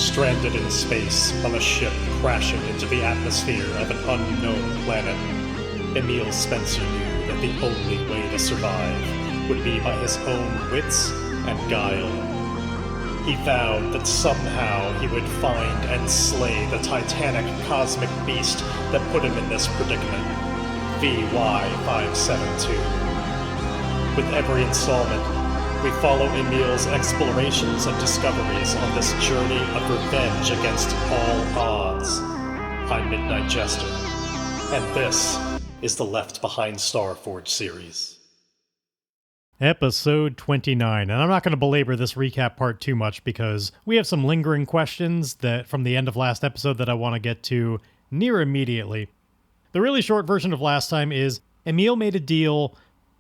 stranded in space on a ship crashing into the atmosphere of an unknown planet, Emil Spencer knew that the only way to survive would be by his own wits and guile. He vowed that somehow he would find and slay the titanic cosmic beast that put him in this predicament, VY572. With every installment, we follow Emil's explorations and discoveries on this journey of revenge against all odds. I'm Midnight Jester, and this is the Left Behind Starforge series. Episode 29, and I'm not going to belabor this recap part too much because we have some lingering questions that from the end of last episode that I want to get to near immediately. The really short version of last time is Emil made a deal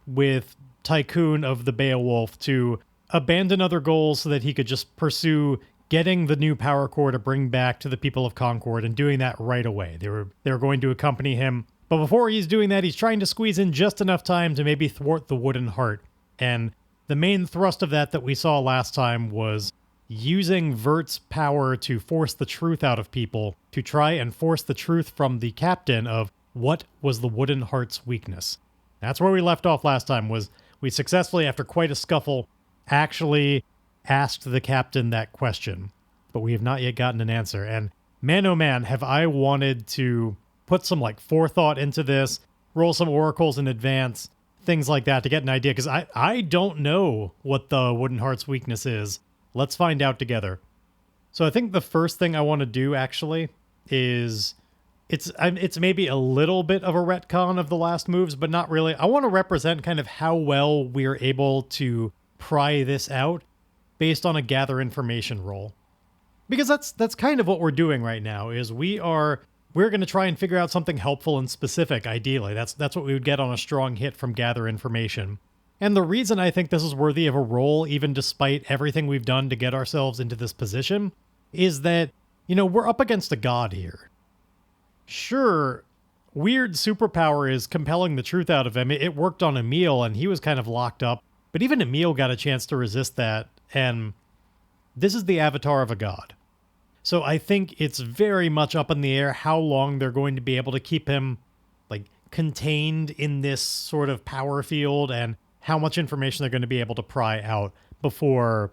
with Tycoon of the Beowulf to abandon other goals so that he could just pursue getting the new power core to bring back to the people of Concord and doing that right away. They were going to accompany him, but before he's doing that, he's trying to squeeze in just enough time to maybe thwart the Wooden Heart. And the main thrust of that we saw last time was using Vert's power to force the truth out of people, to try and force the truth from the captain of what was the Wooden Heart's weakness. That's where we left off last time, was we successfully, after quite a scuffle, actually asked the captain that question. But we have not yet gotten an answer. And man, oh man, have I wanted to put some forethought into this, roll some oracles in advance, things like that to get an idea, because I don't know what the Wooden Heart's weakness is. Let's find out together. So I think the first thing I want to do actually is it's maybe a little bit of a retcon of the last moves, but not really. I want to represent kind of how well we're able to pry this out based on a gather information roll. Because that's kind of what we're doing right now, is we're going to try and figure out something helpful and specific, ideally. That's what we would get on a strong hit from gather information. And the reason I think this is worthy of a roll, even despite everything we've done to get ourselves into this position, is that, we're up against a god here. Sure, weird superpower is compelling the truth out of him. It worked on Emil, and he was kind of locked up. But even Emil got a chance to resist that, and this is the avatar of a god. So I think it's very much up in the air how long they're going to be able to keep him contained in this sort of power field, and how much information they're going to be able to pry out before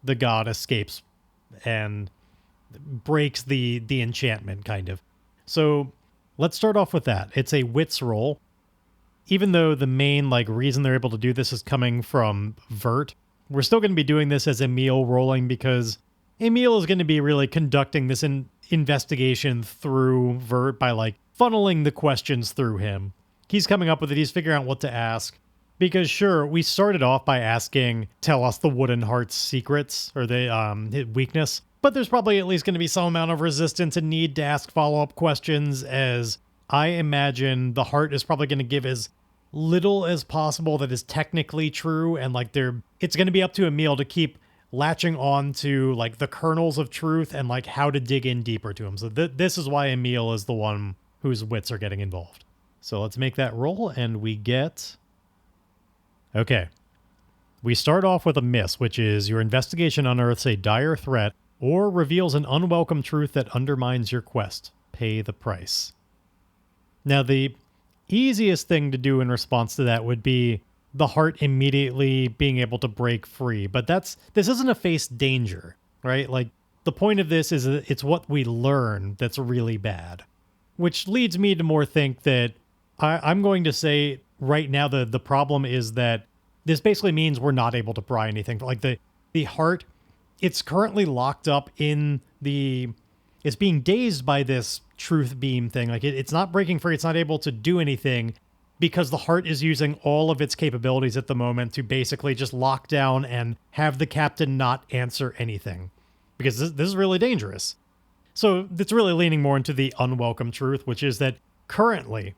the god escapes and breaks the enchantment, kind of. So let's start off with that. It's a wits roll. Even though the main reason they're able to do this is coming from Vert, we're still going to be doing this as Emil rolling, because Emil is going to be really conducting this investigation through Vert by funneling the questions through him. He's coming up with it. He's figuring out what to ask. Because sure, we started off by asking, tell us the Wooden Heart's secrets, or the weakness. But there's probably at least going to be some amount of resistance and need to ask follow-up questions, as I imagine the heart is probably going to give as little as possible that is technically true, and it's going to be up to Emil to keep latching on to the kernels of truth and how to dig in deeper to him. So this is why Emil is the one whose wits are getting involved. So let's make that roll, and we get... Okay. We start off with a miss, which is your investigation unearths a dire threat or reveals an unwelcome truth that undermines your quest. Pay the price. Now, the easiest thing to do in response to that would be the heart immediately being able to break free. But this isn't a face danger, right? The point of this is that it's what we learn that's really bad. Which leads me to more think that I'm going to say right now the problem is that this basically means we're not able to pry anything. The heart, it's currently locked up in it's being dazed by this truth beam thing. It's not breaking free. It's not able to do anything because the heart is using all of its capabilities at the moment to basically just lock down and have the captain not answer anything, because this is really dangerous. So it's really leaning more into the unwelcome truth, which is that currently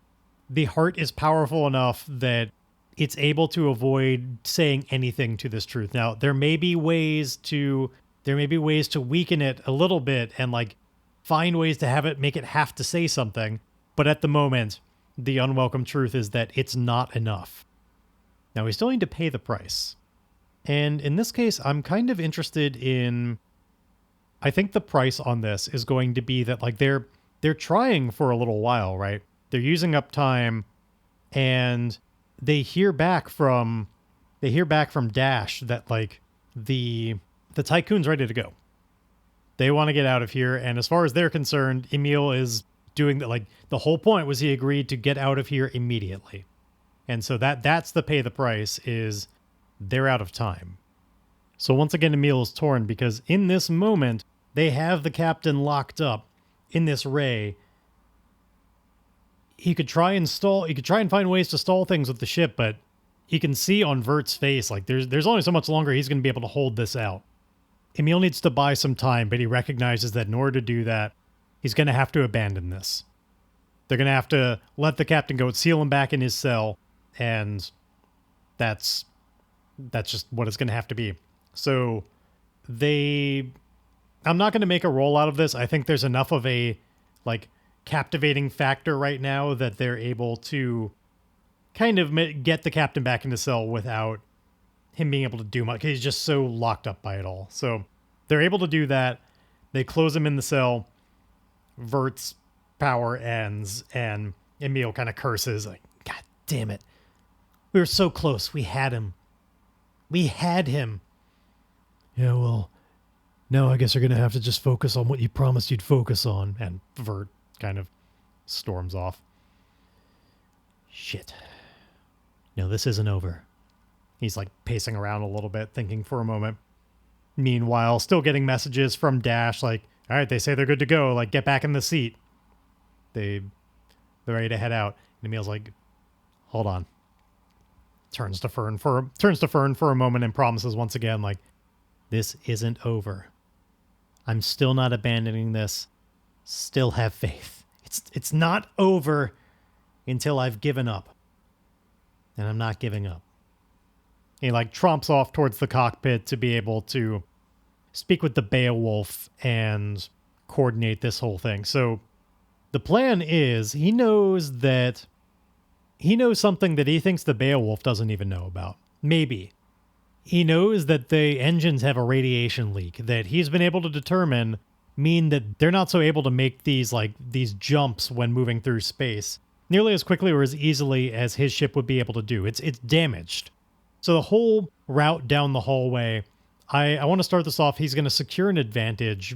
the heart is powerful enough that it's able to avoid saying anything to this truth. Now, there may be ways to weaken it a little bit and find ways to make it have to say something. But at the moment, the unwelcome truth is that it's not enough. Now, we still need to pay the price. And in this case, I'm kind of interested in I think the price on this is going to be that, like, they're trying for a little while, right? They're using up time, and they hear back from Dash that, like, the Tycoon's ready to go. They want to get out of here, and as far as they're concerned, Emil is doing that. Like, the whole point was he agreed to get out of here immediately. And so that's the pay the price, is they're out of time. So once again, Emil is torn, because in this moment, they have the captain locked up in this ray. He could try and find ways to stall things with the ship, but he can see on Vert's face, like, there's only so much longer he's going to be able to hold this out. Emil needs to buy some time, but he recognizes that in order to do that, he's going to have to abandon this. They're going to have to let the captain go, seal him back in his cell, and that's just what it's going to have to be. So I'm not going to make a roll out of this. I think there's enough of a, like, captivating factor right now that they're able to kind of get the captain back in the cell without him being able to do much. He's just so locked up by it all. So they're able to do that. They close him in the cell. Vert's power ends, and Emil kind of curses, like, God damn it. We were so close. We had him. Yeah, well, now I guess you're going to have to just focus on what you promised you'd focus on. And Vert kind of storms off. Shit. No, this isn't over. He's, like, pacing around a little bit, thinking for a moment. Meanwhile, still getting messages from Dash, like, all right, they say they're good to go. Like, get back in the seat. They're ready to head out. And Emil's like, hold on. Turns to Fern for a moment and promises once again, like, this isn't over. I'm still not abandoning this. Still have faith. It's not over until I've given up. And I'm not giving up. He, like, tromps off towards the cockpit to be able to speak with the Beowulf and coordinate this whole thing. So the plan is, he knows something that he thinks the Beowulf doesn't even know about. Maybe. He knows that the engines have a radiation leak that he's been able to determine mean that they're not so able to make these jumps when moving through space nearly as quickly or as easily as his ship would be able to do. It's damaged. So the whole route down the hallway, I want to start this off. He's going to secure an advantage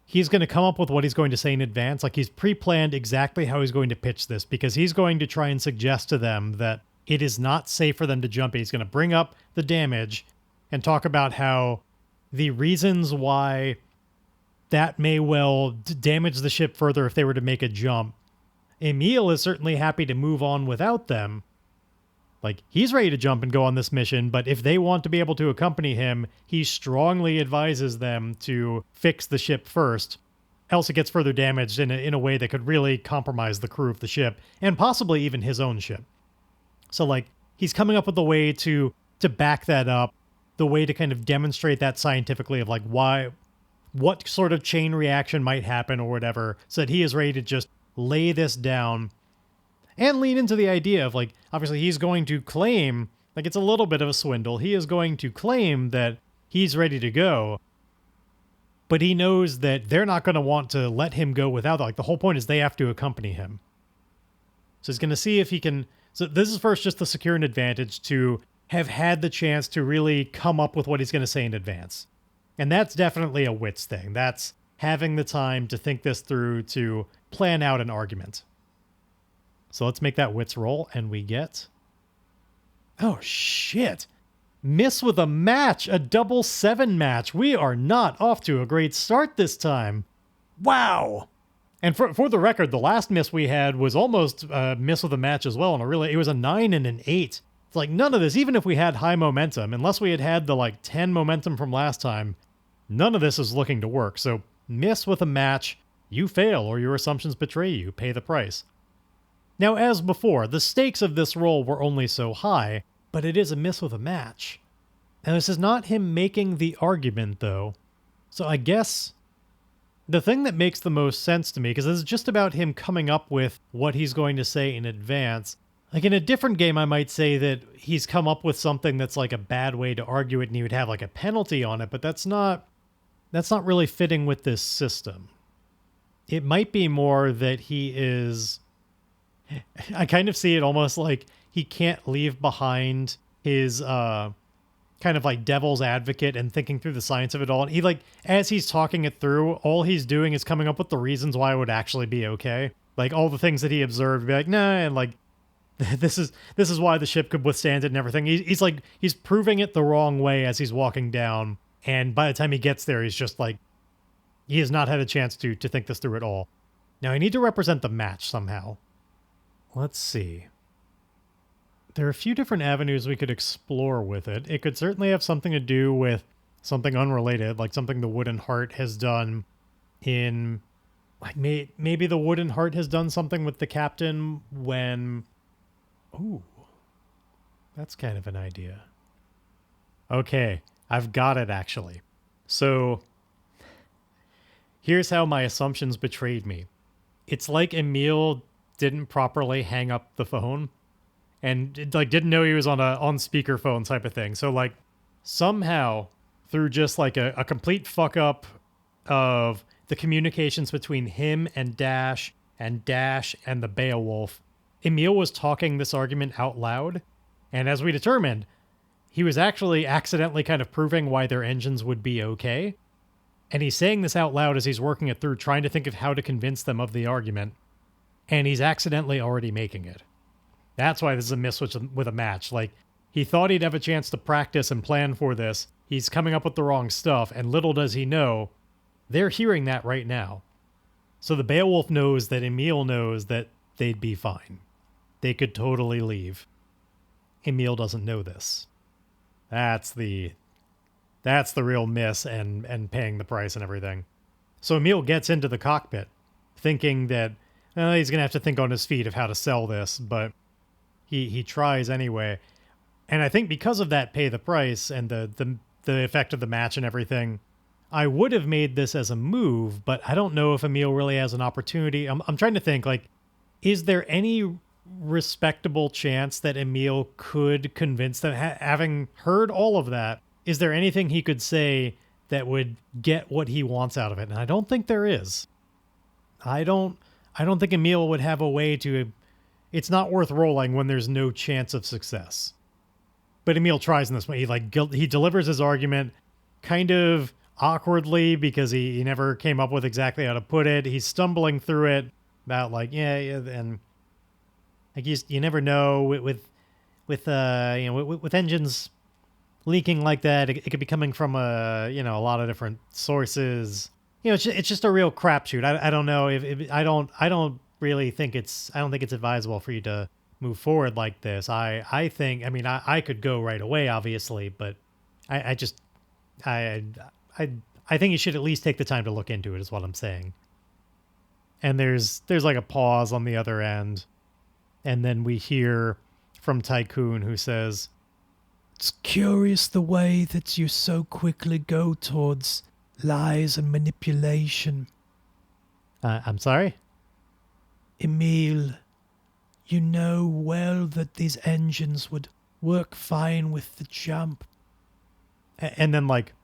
he's going to come up with what he's going to say in advance. Like, he's pre-planned exactly how he's going to pitch this, because he's going to try and suggest to them that it is not safe for them to jump. He's going to bring up the damage and talk about how the reasons why that may well damage the ship further if they were to make a jump. Emil is certainly happy to move on without them. Like, he's ready to jump and go on this mission, but if they want to be able to accompany him, he strongly advises them to fix the ship first, else it gets further damaged in a way that could really compromise the crew of the ship, and possibly even his own ship. So, like, he's coming up with a way to back that up, the way to kind of demonstrate that scientifically of, like, what sort of chain reaction might happen or whatever, so that he is ready to just lay this down and lean into the idea of, like, obviously he's going to claim, like, it's a little bit of a swindle. He is going to claim that he's ready to go, but he knows that they're not going to want to let him go without, like, the whole point is they have to accompany him. So he's going to see if he can, so this is first just to secure an advantage, to have had the chance to really come up with what he's going to say in advance. And that's definitely a wits thing. That's having the time to think this through, to plan out an argument. So let's make that wits roll, and we get... Oh, shit. Miss with a match, a double 7 match. We are not off to a great start this time. Wow. And for the record, the last miss we had was almost a miss with a match as well. And it was a 9 and an 8. It's like, none of this, even if we had high momentum, unless we had the, like, 10 momentum from last time, none of this is looking to work. So miss with a match, you fail, or your assumptions betray you. Pay the price. Now, as before, the stakes of this roll were only so high, but it is a miss with a match. And this is not him making the argument, though. So I guess the thing that makes the most sense to me, because this is just about him coming up with what he's going to say in advance. Like, in a different game, I might say that he's come up with something that's like a bad way to argue it, and he would have, like, a penalty on it, but that's not that's not really fitting with this system. It might be more that he is... I kind of see it almost like he can't leave behind his kind of like devil's advocate and thinking through the science of it all. And he, like, as he's talking it through, all he's doing is coming up with the reasons why it would actually be okay. Like all the things that he observed, be like, nah, and like this is why the ship could withstand it and everything. He's proving it the wrong way as he's walking down, and by the time he gets there, he's just like, he has not had a chance to think this through at all. Now I need to represent the match somehow. Let's see. There are a few different avenues we could explore with it. It could certainly have something to do with something unrelated, like something the Wooden Heart has done in... Like, maybe the Wooden Heart has done something with the captain when... Ooh. That's kind of an idea. Okay, I've got it, actually. So, here's how my assumptions betrayed me. It's like Emil didn't properly hang up the phone and like didn't know he was on speakerphone type of thing. So like somehow through just like a complete fuck up of the communications between him and Dash and the Beowulf, Emil was talking this argument out loud. And as we determined, he was actually accidentally kind of proving why their engines would be okay. And he's saying this out loud as he's working it through, trying to think of how to convince them of the argument. And he's accidentally already making it. That's why this is a miss with a match. Like, he thought he'd have a chance to practice and plan for this. He's coming up with the wrong stuff, and little does he know, they're hearing that right now. So the Beowulf knows that Emil knows that they'd be fine. They could totally leave. Emil doesn't know this. That's the real miss and paying the price and everything. So Emil gets into the cockpit, thinking that he's going to have to think on his feet of how to sell this, but he tries anyway. And I think because of that pay the price and the effect of the match and everything, I would have made this as a move, but I don't know if Emil really has an opportunity. I'm trying to think, like, is there any respectable chance that Emil could convince them, having heard all of that, is there anything he could say that would get what he wants out of it? And I don't think there is. I don't think Emil would have a way to... It's not worth rolling when there's no chance of success. But Emil tries in this way. He delivers his argument kind of awkwardly because he never came up with exactly how to put it. He's stumbling through it about like, and like you never know with engines leaking like that. It could be coming from a lot of different sources. It's just a real crapshoot. I don't know if I don't really think it's advisable for you to move forward like this. I think I could go right away, obviously, but I think you should at least take the time to look into it, is what I'm saying. And there's like a pause on the other end, and then we hear from Tycoon, who says, "It's curious the way that you so quickly go towards lies and manipulation." I'm sorry? "Emil, you know well that these engines would work fine with the jump." And then, like,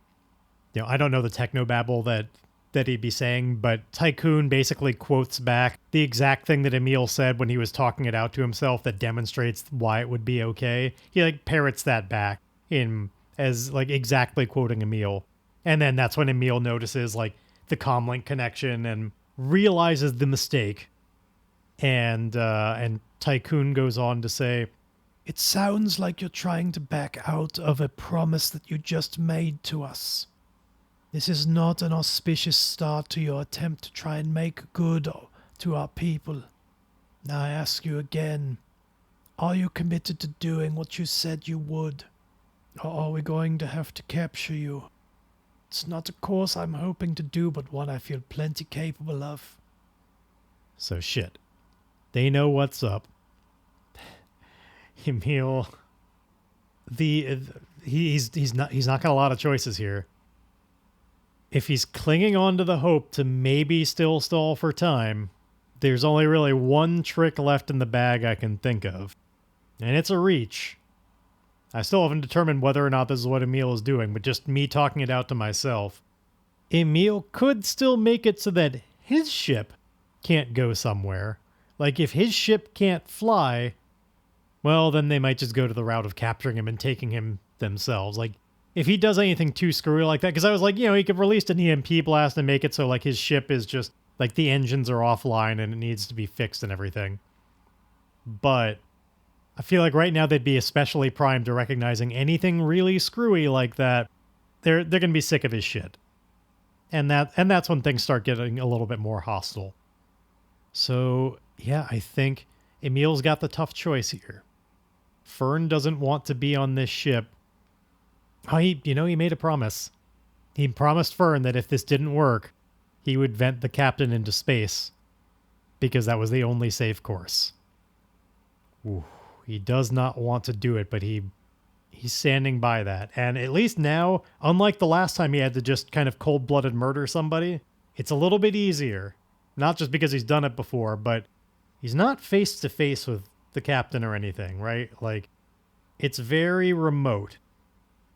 I don't know the technobabble that he'd be saying, but Tycoon basically quotes back the exact thing that Emil said when he was talking it out to himself that demonstrates why it would be okay. He, like, parrots that back as, like, exactly quoting Emil. And then that's when Emil notices, like, the comlink connection and realizes the mistake. And Tycoon goes on to say, "It sounds like you're trying to back out of a promise that you just made to us. This is not an auspicious start to your attempt to try and make good to our people. Now I ask you again, are you committed to doing what you said you would? Or are we going to have to capture you? It's not a course I'm hoping to do, but one I feel plenty capable of." So shit. They know what's up. Emil, he's not got a lot of choices here. If he's clinging on to the hope to maybe still stall for time, there's only really one trick left in the bag I can think of. And it's a reach. I still haven't determined whether or not this is what Emil is doing, but just me talking it out to myself. Emil could still make it so that his ship can't go somewhere. Like, if his ship can't fly, well, then they might just go to the route of capturing him and taking him themselves. Like, if he does anything too screwy like that, because I was like, he could release an EMP blast and make it so, like, his ship is just, like, the engines are offline and it needs to be fixed and everything. But I feel like right now they'd be especially primed to recognizing anything really screwy like that. They're going to be sick of his shit. And that's when things start getting a little bit more hostile. So, yeah, I think Emil's got the tough choice here. Fern doesn't want to be on this ship. Oh, he made a promise. He promised Fern that if this didn't work, he would vent the captain into space, because that was the only safe course. Ooh, he does not want to do it, but he's standing by that. And at least now, unlike the last time he had to just kind of cold-blooded murder somebody, it's a little bit easier. Not just because he's done it before, but he's not face-to-face with the captain or anything, right? Like, it's very remote.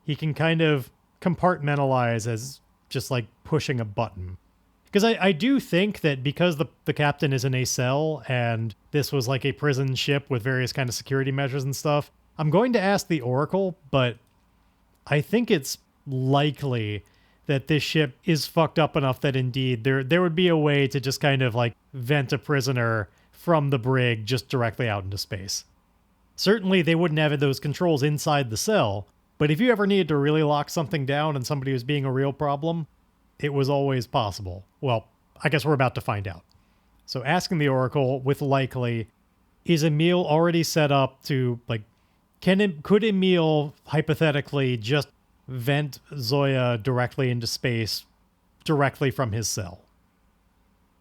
He can kind of compartmentalize as just like pushing a button. Because I do think that because the captain is in a cell and this was like a prison ship with various kind of security measures and stuff, I'm going to ask the Oracle, but I think it's likely that this ship is fucked up enough that indeed there would be a way to just kind of like vent a prisoner from the brig just directly out into space. Certainly they wouldn't have those controls inside the cell, but if you ever needed to really lock something down and somebody was being a real problem, it was always possible. Well, I guess we're about to find out. So asking the Oracle with likely, is Emil already set up to, like, could Emil hypothetically just vent Zoya directly into space, directly from his cell?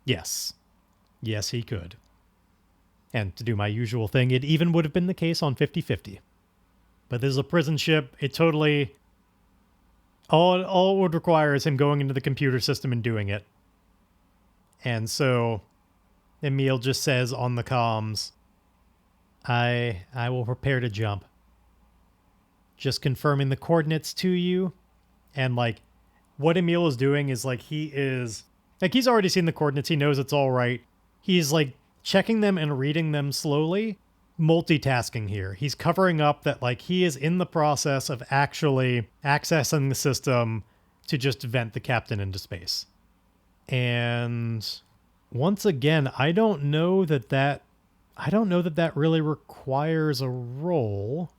Yes. Yes, he could. And to do my usual thing, it even would have been the case on 50-50. But this is a prison ship. It totally... All it would require is him going into the computer system and doing it. And so Emil just says on the comms, I will prepare to jump. Just confirming the coordinates to you. And like what Emil is doing is like he's already seen the coordinates. He knows it's all right. He's like checking them and reading them slowly. Multitasking here. He's covering up that like he is in the process of actually accessing the system to just vent the captain into space. And once again, I don't know that really requires a roll.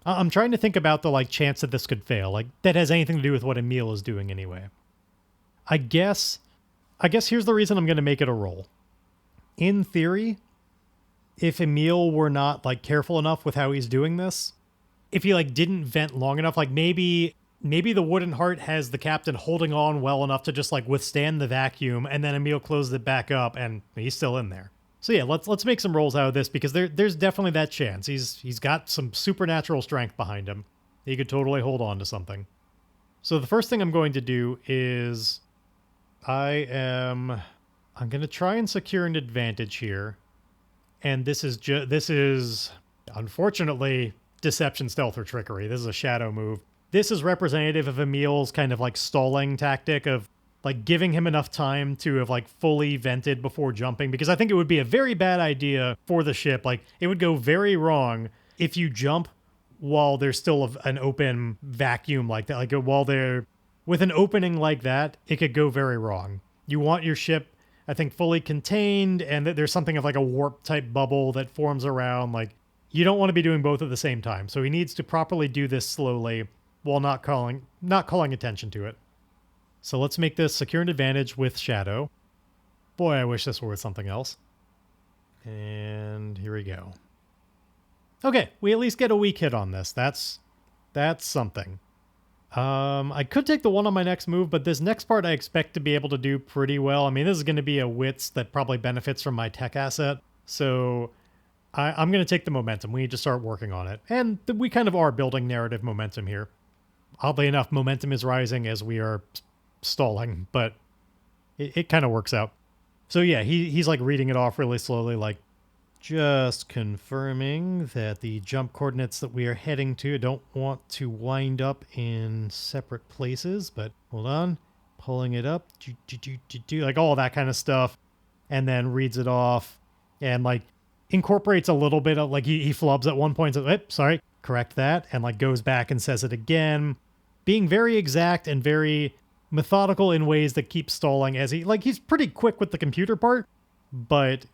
I'm trying to think about the like chance that this could fail, like that has anything to do with what Emil is doing anyway. I guess here's the reason I'm going to make it a roll. In theory, if Emil were not like careful enough with how he's doing this, if he like didn't vent long enough, like maybe the wooden heart has the captain holding on well enough to just like withstand the vacuum, and then Emil closes it back up and he's still in there. So yeah, let's make some rolls out of this, because there's definitely that chance. He's got some supernatural strength behind him. He could totally hold on to something. So the first thing I'm going to do is I'm going to try and secure an advantage here. And this is unfortunately deception, stealth, or trickery. This is a shadow move. This is representative of Emil's kind of like stalling tactic of like giving him enough time to have like fully vented before jumping, because I think it would be a very bad idea for the ship. Like it would go very wrong if you jump while there's still an open vacuum like that. Like while they're with an opening like that, it could go very wrong. You want your ship, I think, fully contained, and that there's something of like a warp type bubble that forms around. Like you don't want to be doing both at the same time. So he needs to properly do this slowly while not calling attention to it. So let's make this secure an advantage with shadow. Boy, I wish this were with something else. And here we go. Okay, we at least get a weak hit on this. That's something. I could take the one on my next move, but this next part I expect to be able to do pretty well. I mean, this is going to be a wits that probably benefits from my tech asset. So I'm going to take the momentum. We need to start working on it. And we kind of are building narrative momentum here. Oddly enough, momentum is rising as we are stalling, but it kind of works out. So yeah, he's like reading it off really slowly, like just confirming that the jump coordinates that we are heading to don't want to wind up in separate places, but hold on. pulling it up, like all that kind of stuff, and then reads it off and like incorporates a little bit of like he flubs at one point, so sorry, correct that, and like goes back and says it again, being very exact and very methodical in ways that keep stalling as he's pretty quick with the computer part, but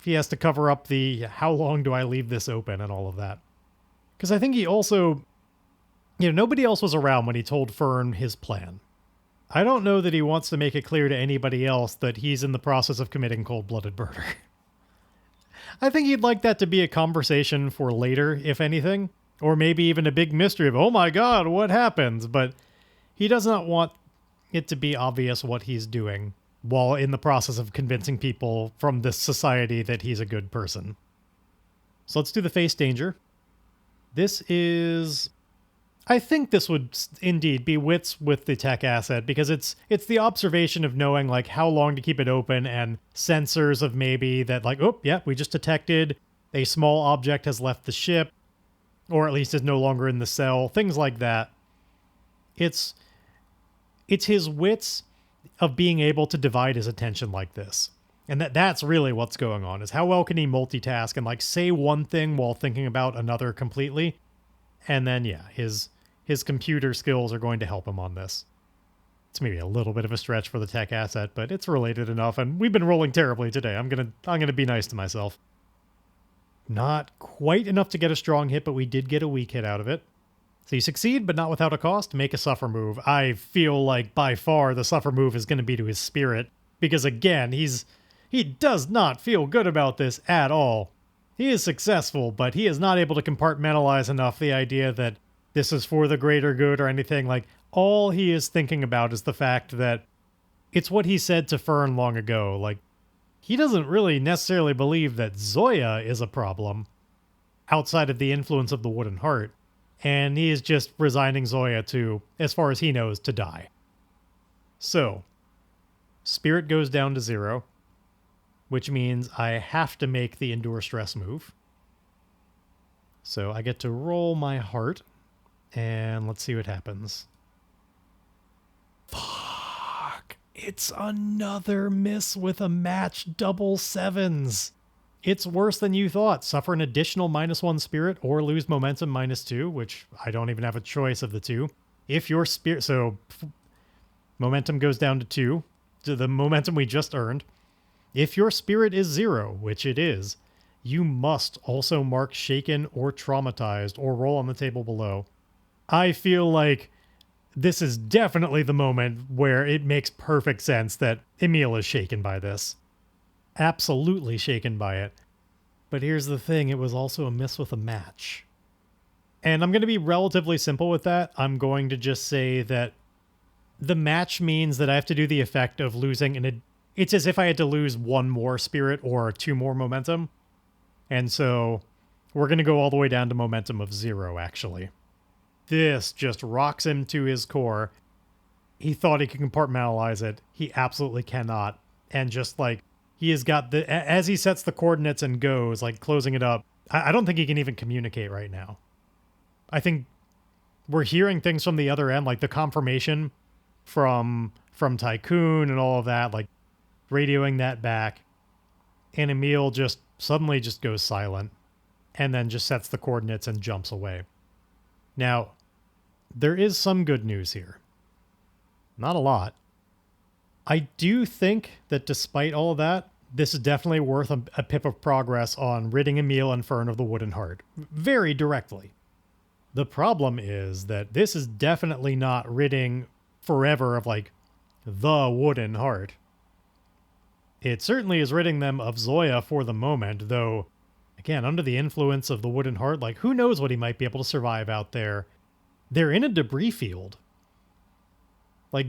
he has to cover up the how long do I leave this open and all of that. Because I think he also, nobody else was around when he told Fern his plan. I don't know that he wants to make it clear to anybody else that he's in the process of committing cold-blooded murder. I think he'd like that to be a conversation for later, if anything, or maybe even a big mystery of, oh my god, what happens? But he does not want it to be obvious what he's doing while in the process of convincing people from this society that he's a good person. So let's do the face danger. This is... I think this would indeed be wits with the tech asset, because it's the observation of knowing like how long to keep it open and sensors of maybe that like, oh, yeah, we just detected a small object has left the ship, or at least is no longer in the cell, things like that. It's his wits of being able to divide his attention like this. And that's really what's going on, is how well can he multitask and like say one thing while thinking about another completely. And then, yeah, his computer skills are going to help him on this. It's maybe a little bit of a stretch for the tech asset, but it's related enough, and we've been rolling terribly today. I'm gonna be nice to myself. Not quite enough to get a strong hit, but we did get a weak hit out of it. So you succeed, but not without a cost. Make a suffer move. I feel like by far the suffer move is going to be to his spirit, because again, he does not feel good about this at all. He is successful, but he is not able to compartmentalize enough the idea that this is for the greater good or anything. Like, all he is thinking about is the fact that it's what he said to Fern long ago. Like, he doesn't really necessarily believe that Zoya is a problem outside of the influence of the wooden heart. And he is just resigning Zoya to, as far as he knows, to die. So, spirit goes down to 0, which means I have to make the endure stress move. So I get to roll my heart, and let's see what happens. Fuck! It's another miss with a match double 7s. It's worse than you thought. Suffer an additional -1 spirit or lose momentum -2, which I don't even have a choice of the two. If your spirit... So, momentum goes down to 2, to the momentum we just earned. If your spirit is 0, which it is, you must also mark shaken or traumatized or roll on the table below. I feel like this is definitely the moment where it makes perfect sense that Emil is shaken by this. Absolutely shaken by it. But here's the thing, it was also a miss with a match. And I'm going to be relatively simple with that. I'm going to just say that the match means that I have to do the effect of losing it's as if I had to lose 1 more spirit or 2 more momentum. And so we're going to go all the way down to momentum of 0, actually. This just rocks him to his core. He thought he could compartmentalize it. He absolutely cannot. And just like, he has got as he sets the coordinates and goes, like closing it up, I don't think he can even communicate right now. I think we're hearing things from the other end, like the confirmation from Tycoon and all of that, like radioing that back. And Emil just suddenly just goes silent and then just sets the coordinates and jumps away. Now, there is some good news here. Not a lot. I do think that despite all of that, this is definitely worth a pip of progress on ridding Emil and Fern of the wooden heart. Very directly. The problem is that this is definitely not ridding forever of, like, the wooden heart. It certainly is ridding them of Zoya for the moment, though, again, under the influence of the wooden heart, like, who knows what he might be able to survive out there. They're in a debris field. Like,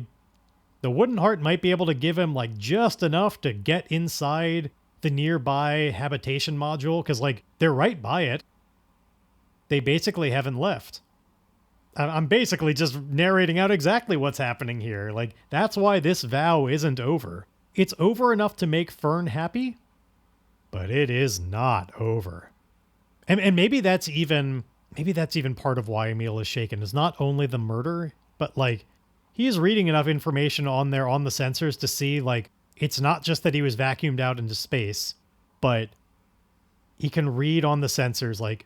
the wooden heart might be able to give him, like, just enough to get inside the nearby habitation module, because, like, they're right by it. They basically haven't left. I'm basically just narrating out exactly what's happening here. Like, that's why this vow isn't over. It's over enough to make Fern happy, but it is not over. And maybe that's even part of why Emil is shaken, is not only the murder, but, like, he's reading enough information on there on the sensors to see, like, it's not just that he was vacuumed out into space, but he can read on the sensors, like,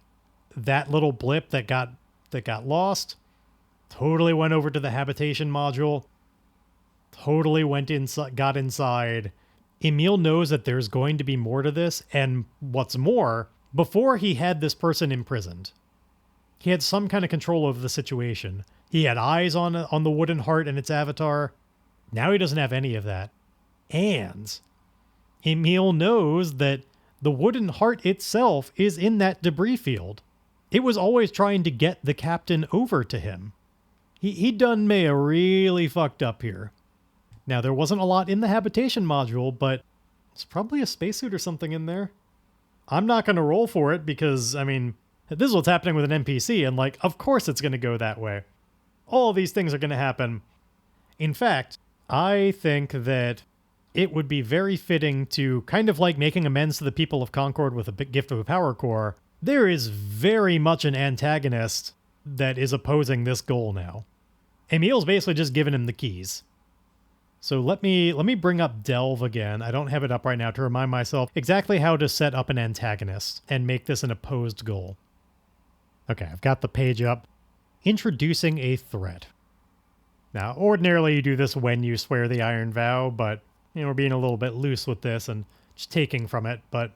that little blip that got lost totally went over to the habitation module, totally went inside, got inside. Emil knows that there's going to be more to this, and what's more, before he had this person imprisoned, he had some kind of control over the situation. He had eyes on the wooden heart and its avatar. Now he doesn't have any of that. And Emil knows that the wooden heart itself is in that debris field. It was always trying to get the captain over to him. He done may have really fucked up here. Now, there wasn't a lot in the habitation module, but it's probably a spacesuit or something in there. I'm not going to roll for it because, I mean, this is what's happening with an NPC, and, like, of course it's going to go that way. All of these things are going to happen. In fact, I think that it would be very fitting to, kind of like making amends to the people of Concord with a big gift of a power core, there is very much an antagonist that is opposing this goal now. Emil's basically just giving him the keys. So let me bring up Delve again. I don't have it up right now to remind myself exactly how to set up an antagonist and make this an opposed goal. Okay, I've got the page up. Introducing a threat. Now, ordinarily you do this when you swear the Iron Vow, but we're being a little bit loose with this and just taking from it, but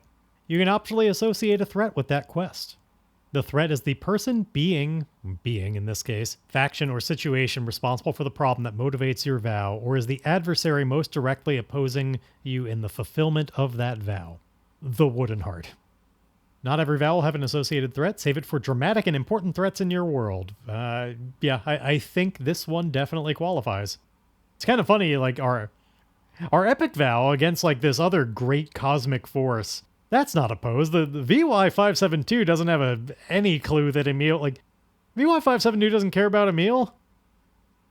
you can optionally associate a threat with that quest. The threat is the person, being in this case, faction or situation responsible for the problem that motivates your vow, or is the adversary most directly opposing you in the fulfillment of that vow. The Wooden Heart. Not every vow will have an associated threat. Save it for dramatic and important threats in your world. I think this one definitely qualifies. It's kind of funny, like, our epic vow against, like, this other great cosmic force, that's not opposed. The VY572 doesn't have any clue that Emil, like, VY572 doesn't care about Emil.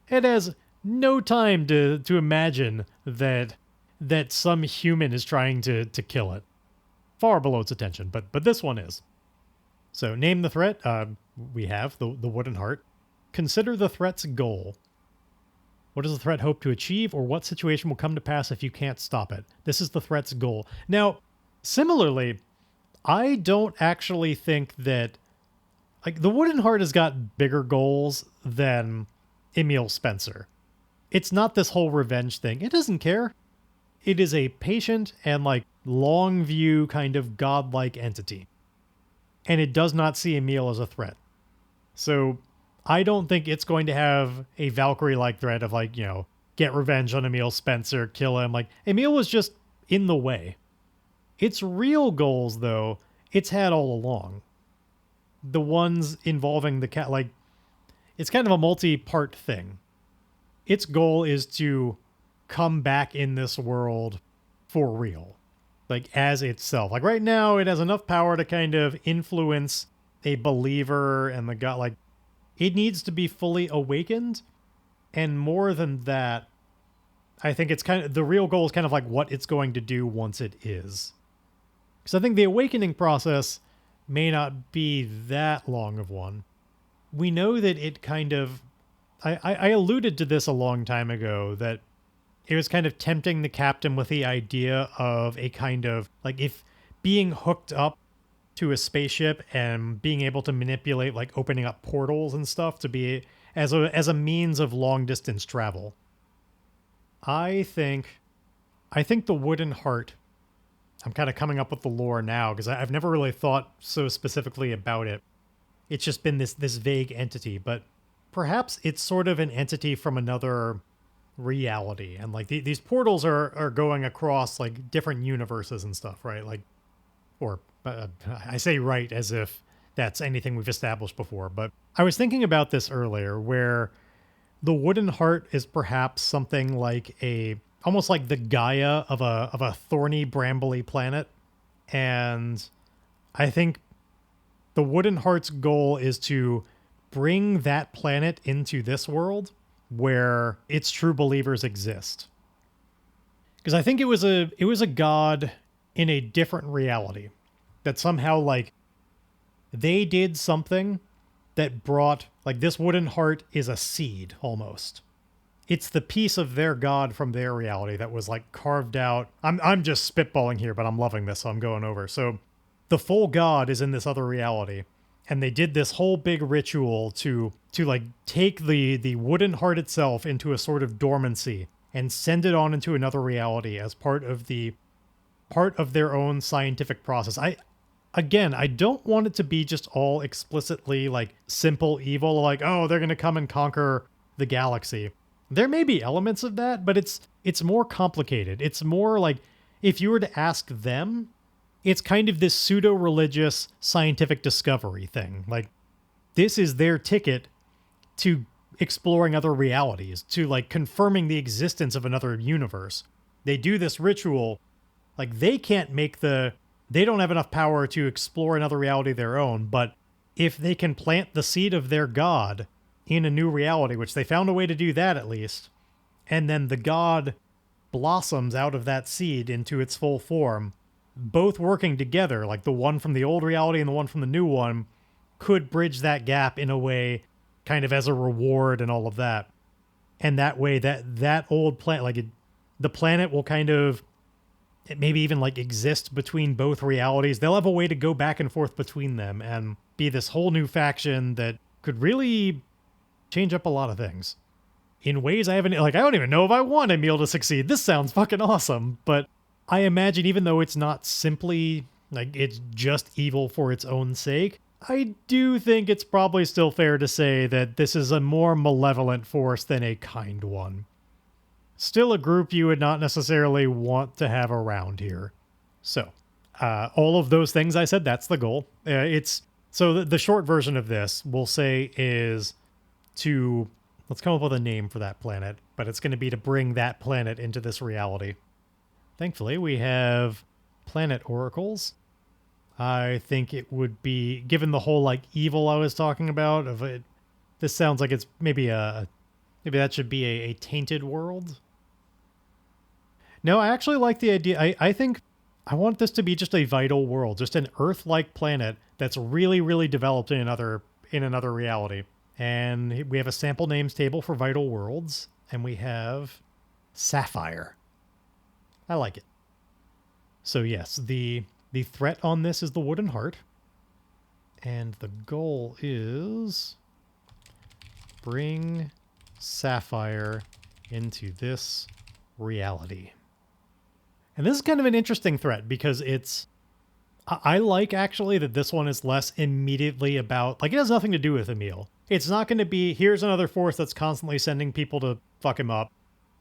It has no time to imagine that some human is trying to kill it. Far below its attention, but this one is. So name the threat. We have the Wooden Heart. Consider the threat's goal. What does the threat hope to achieve, or what situation will come to pass if you can't stop it? This is the threat's goal. Now, similarly, I don't actually think that, like, the Wooden Heart has got bigger goals than Emil Spencer. It's not this whole revenge thing. It doesn't care. It is a patient and, like, long view kind of godlike entity. And it does not see Emil as a threat. So I don't think it's going to have a Valkyrie-like threat of, like, get revenge on Emil Spencer, kill him. Like, Emil was just in the way. Its real goals, though, it's had all along. The ones involving the cat, like, it's kind of a multi-part thing. Its goal is to come back in this world for real. Like, as itself. Like, right now, it has enough power to kind of influence a believer and the god. Like, it needs to be fully awakened. And more than that, I think it's kind of, the real goal is kind of like what it's going to do once it is. Because I think the awakening process may not be that long of one. We know that it kind of, I alluded to this a long time ago, that it was kind of tempting the captain with the idea of a kind of, like, if being hooked up to a spaceship and being able to manipulate, like, opening up portals and stuff to be as a means of long distance travel. I think the Wooden Heart, I'm kind of coming up with the lore now because I've never really thought so specifically about it. It's just been this vague entity, but perhaps it's sort of an entity from another reality, and, like, these portals are going across, like, different universes and stuff, right? Like, or I say right as if that's anything we've established before, but I was thinking about this earlier, where the Wooden Heart is perhaps something like almost like the Gaia of a thorny, brambly planet, and I think the Wooden Heart's goal is to bring that planet into this world where its true believers exist. Because I think it was a god in a different reality that somehow, like, they did something that brought, like, this Wooden Heart is a seed almost. it's the piece of their god from their reality that was like carved out. I'm just spitballing here, but I'm loving this, so I'm going over. So the full god is in this other reality, and they did this whole big ritual to like take the wooden heart itself into a sort of dormancy and send it on into another reality as part of their own scientific process. I don't want it to be just all explicitly like simple evil, like, oh, they're going to come and conquer the galaxy. There may be elements of that, but it's more complicated. It's more like, if you were to ask them, it's kind of this pseudo-religious scientific discovery thing. Like, this is their ticket to exploring other realities, to like confirming the existence of another universe. They do this ritual, like they don't have enough power to explore another reality of their own, but if they can plant the seed of their god in a new reality, which they found a way to do that at least, and then the god blossoms out of that seed into its full form, both working together, like the one from the old reality and the one from the new one, could bridge that gap in a way, kind of as a reward and all of that. And that way, that old planet, like the planet will kind of maybe even like exist between both realities. They'll have a way to go back and forth between them and be this whole new faction that could really change up a lot of things in ways I don't even know if I want Emil to succeed. This sounds fucking awesome, but I imagine even though it's not simply like it's just evil for its own sake, I do think it's probably still fair to say that this is a more malevolent force than a kind one. Still a group you would not necessarily want to have around here. So, all of those things I said, that's the goal. So the short version of this, we'll say, is let's come up with a name for that planet, but it's going to be to bring that planet into this reality. Thankfully, we have planet oracles. I think it would be, given the whole like evil I was talking about, this sounds like it's maybe that should be a tainted world. No, I actually like the idea. I think I want this to be just a vital world, just an Earth-like planet that's really, really developed in another reality. And we have a sample names table for vital worlds, and we have Sapphire. I like it. So yes, the threat on this is the wooden heart, and the goal is bring Sapphire into this reality. And this is kind of an interesting threat because I like actually that this one is less immediately about, like, it has nothing to do with Emil. It's not going to be, here's another force that's constantly sending people to fuck him up.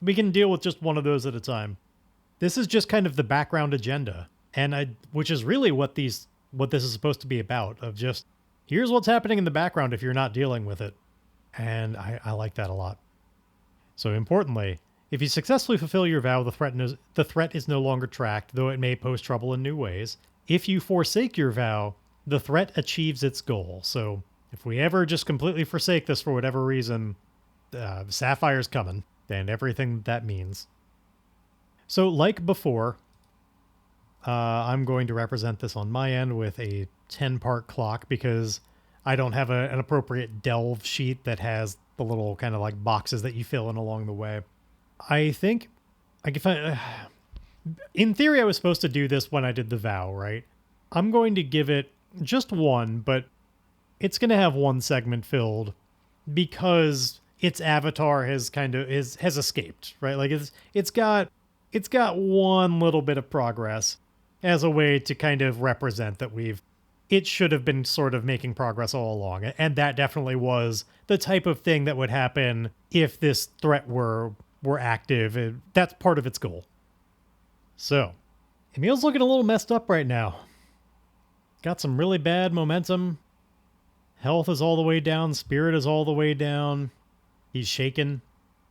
We can deal with just one of those at a time. This is just kind of the background agenda, which is really what this is supposed to be about, of just, here's what's happening in the background if you're not dealing with it. And I like that a lot. So importantly, if you successfully fulfill your vow, the threat is no longer tracked, though it may pose trouble in new ways. If you forsake your vow, the threat achieves its goal. So if we ever just completely forsake this for whatever reason, Sapphire's coming, and everything that means. So like before, I'm going to represent this on my end with a 10-part clock because I don't have an appropriate delve sheet that has the little kind of like boxes that you fill in along the way. I think, like in theory, I was supposed to do this when I did the vow, right? I'm going to give it just one, but it's going to have one segment filled because its avatar has has escaped, right? Like it's got one little bit of progress as a way to kind of represent that it should have been sort of making progress all along. And that definitely was the type of thing that would happen if this threat were active. That's part of its goal. So, Emil's looking a little messed up right now. Got some really bad momentum. Health is all the way down. Spirit is all the way down. He's shaken.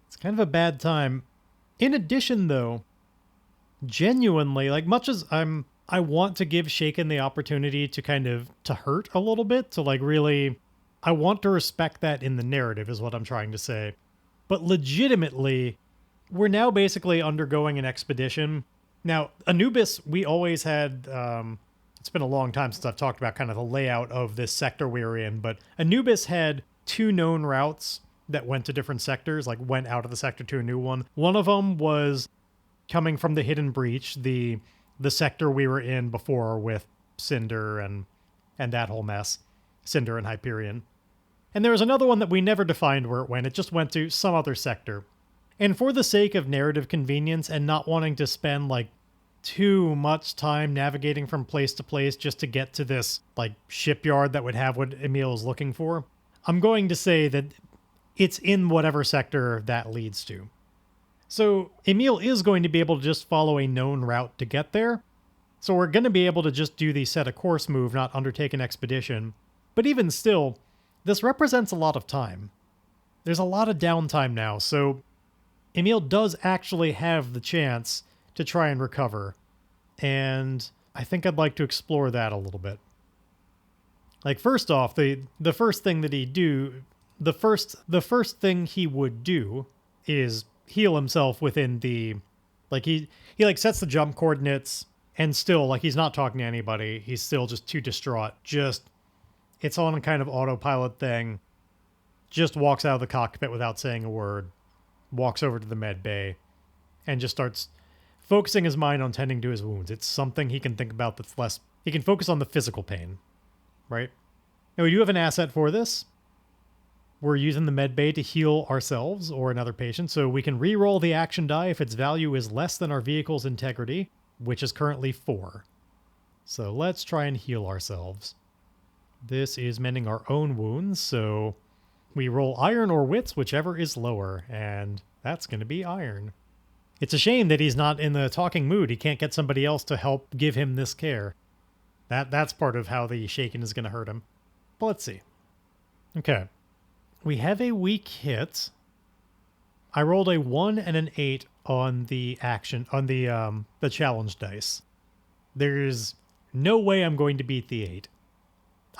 It's kind of a bad time. In addition, though, genuinely, like much as I want to give Shaken the opportunity to hurt a little bit, to like really, I want to respect that in the narrative is what I'm trying to say. But legitimately, we're now basically undergoing an expedition. Now, Anubis, we always had, it's been a long time since I've talked about kind of the layout of this sector we were in, but Anubis had two known routes that went to different sectors, like went out of the sector to a new one. One of them was coming from the Hidden Breach, the sector we were in before with Cinder and that whole mess. Cinder and Hyperion. And there was another one that we never defined where it went. It just went to some other sector. And for the sake of narrative convenience and not wanting to spend like too much time navigating from place to place just to get to this like shipyard that would have what Emil is looking for, I'm going to say that it's in whatever sector that leads to. So Emil is going to be able to just follow a known route to get there. So we're going to be able to just do the set a course move, not undertake an expedition. But even still, this represents a lot of time. There's a lot of downtime now, so Emil does actually have the chance to try and recover. And I think I'd like to explore that a little bit. Like, first off, the first thing that the first thing he would do is heal himself within the, like, he like sets the jump coordinates, and still, like, he's not talking to anybody. He's still just too distraught. It's on a kind of autopilot thing. Just walks out of the cockpit without saying a word. Walks over to the med bay. And just starts focusing his mind on tending to his wounds. It's something he can think about that's less... He can focus on the physical pain. Right? Now, we do have an asset for this. We're using the med bay to heal ourselves or another patient, so we can re-roll the action die if its value is less than our vehicle's integrity, which is currently 4. So let's try and heal ourselves. This is mending our own wounds, so we roll iron or wits, whichever is lower, and that's going to be iron. It's a shame that he's not in the talking mood. He can't get somebody else to help give him this care. That's part of how the shaken is going to hurt him. But let's see. Okay. We have a weak hit. I rolled a 1 and an 8 on the the challenge dice. There's no way I'm going to beat the 8.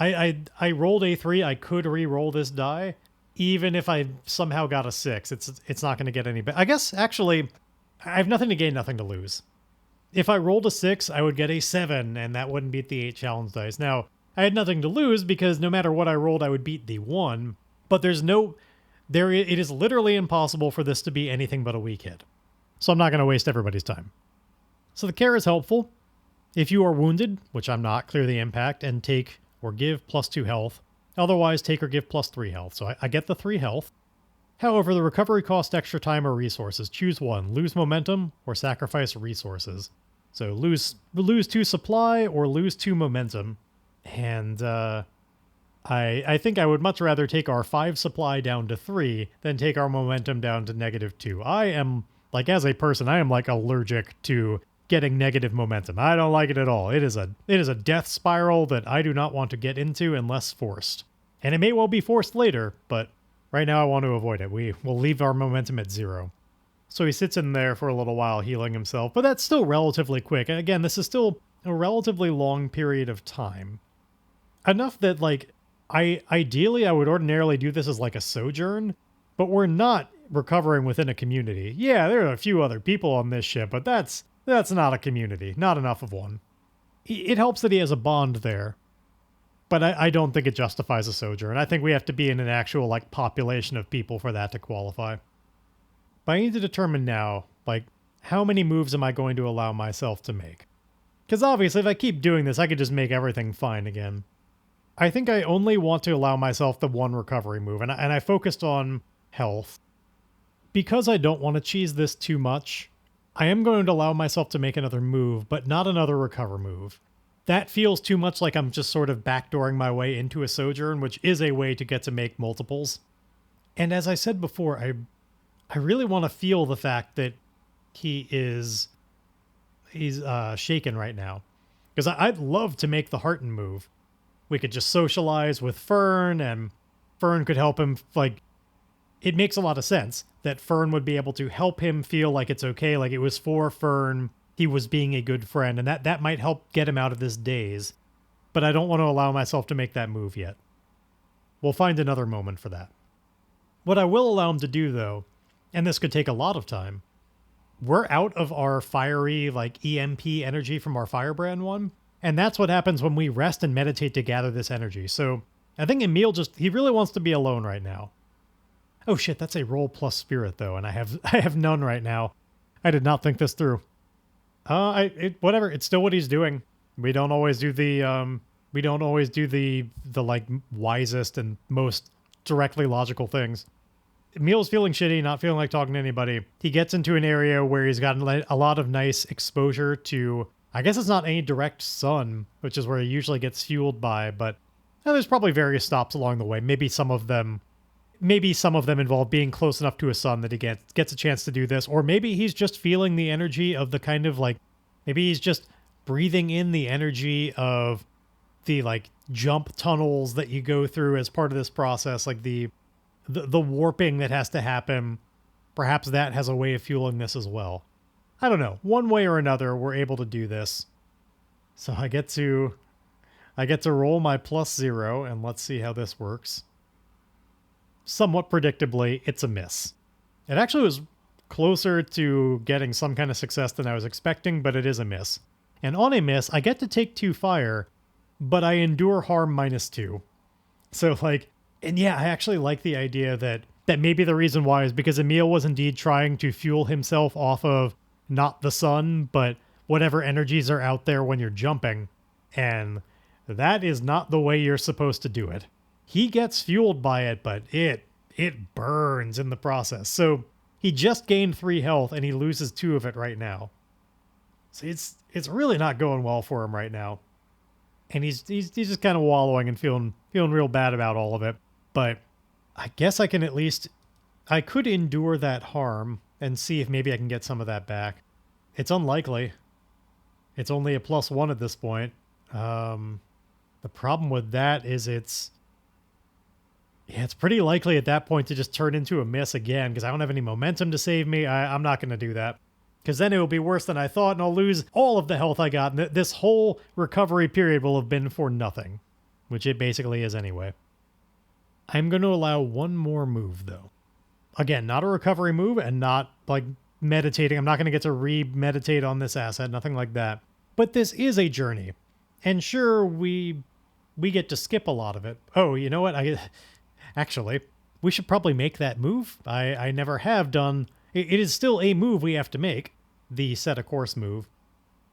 I rolled a 3. I could re-roll this die. Even if I somehow got a 6, it's not going to get any better. I guess, actually, I have nothing to gain, nothing to lose. If I rolled a 6, I would get a 7, and that wouldn't beat the 8 challenge dice. Now, I had nothing to lose because no matter what I rolled, I would beat the 1. But it is literally impossible for this to be anything but a weak hit. So I'm not going to waste everybody's time. So the care is helpful. If you are wounded, which I'm not, clear the impact and take or give +2 health. Otherwise, take or give +3 health. So I get the 3 health. However, the recovery costs extra time or resources. Choose one. Lose momentum or sacrifice resources. So lose 2 supply or lose 2 momentum. And I think I would much rather take our 5 supply down to 3 than take our momentum down to -2. I am, like, as a person, I am like allergic to getting negative momentum. I don't like it at all. It is a death spiral that I do not want to get into unless forced. And it may well be forced later, but right now I want to avoid it. We will leave our momentum at 0. So he sits in there for a little while healing himself, but that's still relatively quick. And again, this is still a relatively long period of time. Enough that, like, ideally I would ordinarily do this as like a sojourn, but we're not recovering within a community. Yeah, there are a few other people on this ship, but that's not a community. Not enough of one. It helps that he has a bond there, but I don't think it justifies a sojourn. I think we have to be in an actual, like, population of people for that to qualify. But I need to determine now, like, how many moves am I going to allow myself to make? Because obviously if I keep doing this, I could just make everything fine again. I think I only want to allow myself the 1 recovery move, and I focused on health. Because I don't want to cheese this too much, I am going to allow myself to make another move, but not another recover move. That feels too much like I'm just sort of backdooring my way into a sojourn, which is a way to get to make multiples. And as I said before, I really want to feel the fact that he's shaken right now. Because I'd love to make the Hearten move. We could just socialize with Fern, and Fern could help him, like... It makes a lot of sense that Fern would be able to help him feel like it's okay, like it was for Fern, he was being a good friend, and that might help get him out of this daze. But I don't want to allow myself to make that move yet. We'll find another moment for that. What I will allow him to do, though, and this could take a lot of time, we're out of our fiery, like, EMP energy from our Firebrand one, and that's what happens when we rest and meditate to gather this energy. So I think Emil he really wants to be alone right now. Oh shit, that's a roll plus spirit though, and I have I have none right now. I did not think this through. Whatever. It's still what he's doing. We don't always do the like wisest and most directly logical things. Emil's feeling shitty, not feeling like talking to anybody. He gets into an area where he's gotten a lot of nice exposure to, I guess it's not any direct sun, which is where he usually gets fueled by, but there's probably various stops along the way. Maybe some of them involve being close enough to a sun that he gets a chance to do this, or maybe he's just feeling the energy of the kind of like, maybe he's just breathing in the energy of the like jump tunnels that you go through as part of this process, like the warping that has to happen. Perhaps that has a way of fueling this as well. I don't know. One way or another, we're able to do this. So I get to roll my +0, and let's see how this works. Somewhat predictably, it's a miss. It actually was closer to getting some kind of success than I was expecting, but it is a miss. And on a miss, I get to take 2 fire, but I endure harm -2. So like, and yeah, I actually like the idea that maybe the reason why is because Emil was indeed trying to fuel himself off of not the sun, but whatever energies are out there when you're jumping. And that is not the way you're supposed to do it. He gets fueled by it, but it burns in the process. So he just gained 3 health and he loses 2 of it right now. So it's really not going well for him right now. And he's just kind of wallowing and feeling real bad about all of it. But I guess I could endure that harm and see if maybe I can get some of that back. It's unlikely. It's only a +1 at this point. The problem with that is it's pretty likely at that point to just turn into a miss again because I don't have any momentum to save me. I'm not going to do that because then it will be worse than I thought and I'll lose all of the health I got. And this whole recovery period will have been for nothing, which it basically is anyway. I'm going to allow one more move though. Again, not a recovery move and not like meditating. I'm not going to get to re-meditate on this asset, nothing like that. But this is a journey. And sure, we get to skip a lot of it. Oh, you know what? Actually, we should probably make that move. I never have done. It is still a move we have to make, the set a course move.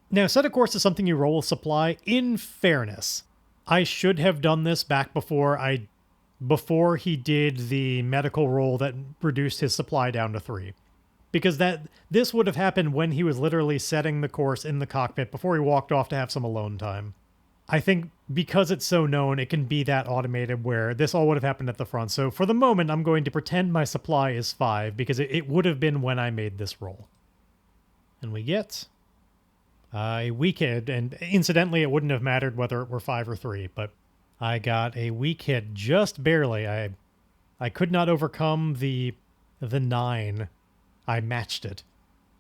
Now, set a course is something you roll with supply. In fairness, I should have done this back before he did the medical roll that reduced his supply down to 3. Because this would have happened when he was literally setting the course in the cockpit before he walked off to have some alone time. I think because it's so known, it can be that automated where this all would have happened at the front. So for the moment, I'm going to pretend my supply is 5 because it would have been when I made this roll. And we get a weak hit. And incidentally, it wouldn't have mattered whether it were 5 or 3, but I got a weak hit just barely. I could not overcome the 9. I matched it.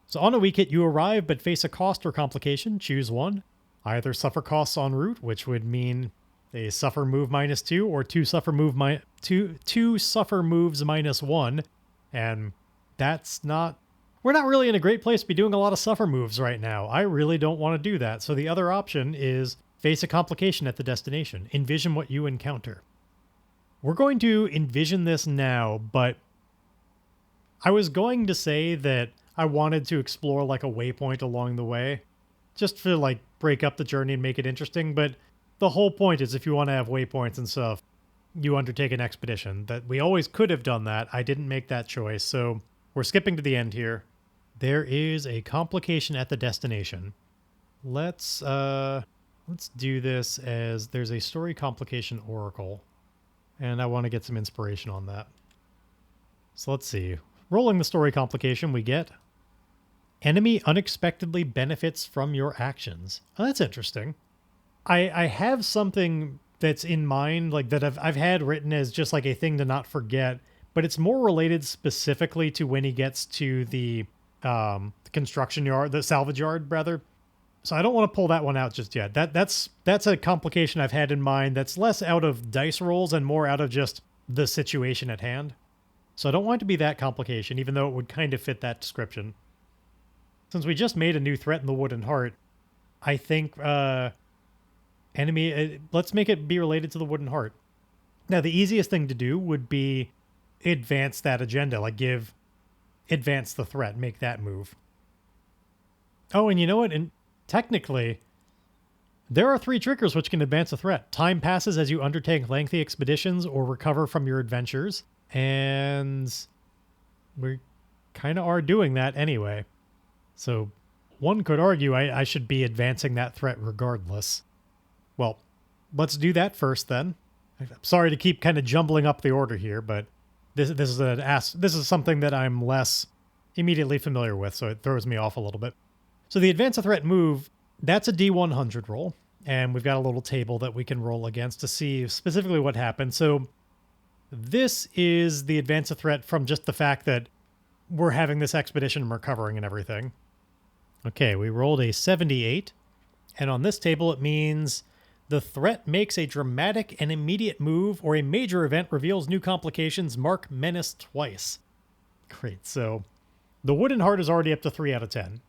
So on a weak hit, you arrive but face a cost or complication. Choose one. Either suffer costs en route, which would mean a suffer move -2, or 2 suffer moves -1. And that's not... We're not really in a great place to be doing a lot of suffer moves right now. I really don't want to do that. So the other option is face a complication at the destination. Envision what you encounter. We're going to envision this now, but I was going to say that I wanted to explore like a waypoint along the way, just to like break up the journey and make it interesting. But the whole point is if you want to have waypoints and stuff, you undertake an expedition. That we always could have done that. I didn't make that choice. So we're skipping to the end here. There is a complication at the destination. Let's do this as there's a story complication oracle. And I want to get some inspiration on that. So let's see. Rolling the story complication, we get enemy unexpectedly benefits from your actions. Oh, that's interesting. I have something that's in mind, like that I've had written as just like a thing to not forget, but it's more related specifically to when he gets to the construction yard, the salvage yard, rather. So I don't want to pull that one out just yet. That's a complication I've had in mind that's less out of dice rolls and more out of just the situation at hand. So I don't want it to be that complication, even though it would kind of fit that description. Since we just made a new threat in the Wooden Heart, I think enemy... let's make it be related to the Wooden Heart. Now, the easiest thing to do would be advance that agenda, like advance the threat, make that move. Oh, and you know what? And technically, there are 3 triggers which can advance a threat. Time passes as you undertake lengthy expeditions or recover from your adventures. And we kind of are doing that anyway. So one could argue I should be advancing that threat regardless. Well, let's do that first then. I'm sorry to keep kind of jumbling up the order here, but this is something that I'm less immediately familiar with, so it throws me off a little bit. So the advance a threat move, that's a D100 roll, and we've got a little table that we can roll against to see specifically what happens. So this is the advance a threat from just the fact that we're having this expedition and recovering and everything. Okay, we rolled a 78, and on this table it means the threat makes a dramatic and immediate move or a major event reveals new complications, mark menace twice. Great, so the wooden heart is already up to 3 out of 10.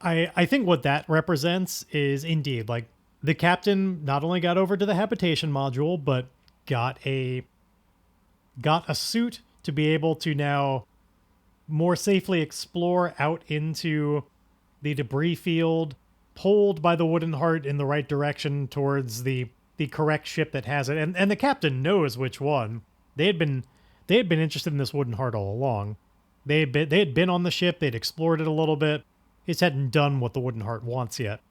I think what that represents is indeed, like, the captain not only got over to the habitation module, but got a suit to be able to now more safely explore out into the debris field, pulled by the wooden heart in the right direction towards the correct ship that has it. And the captain knows which one. They had been interested in this wooden heart all along. They had been on the ship, they'd explored it a little bit. He just hadn't done what the wooden heart wants yet.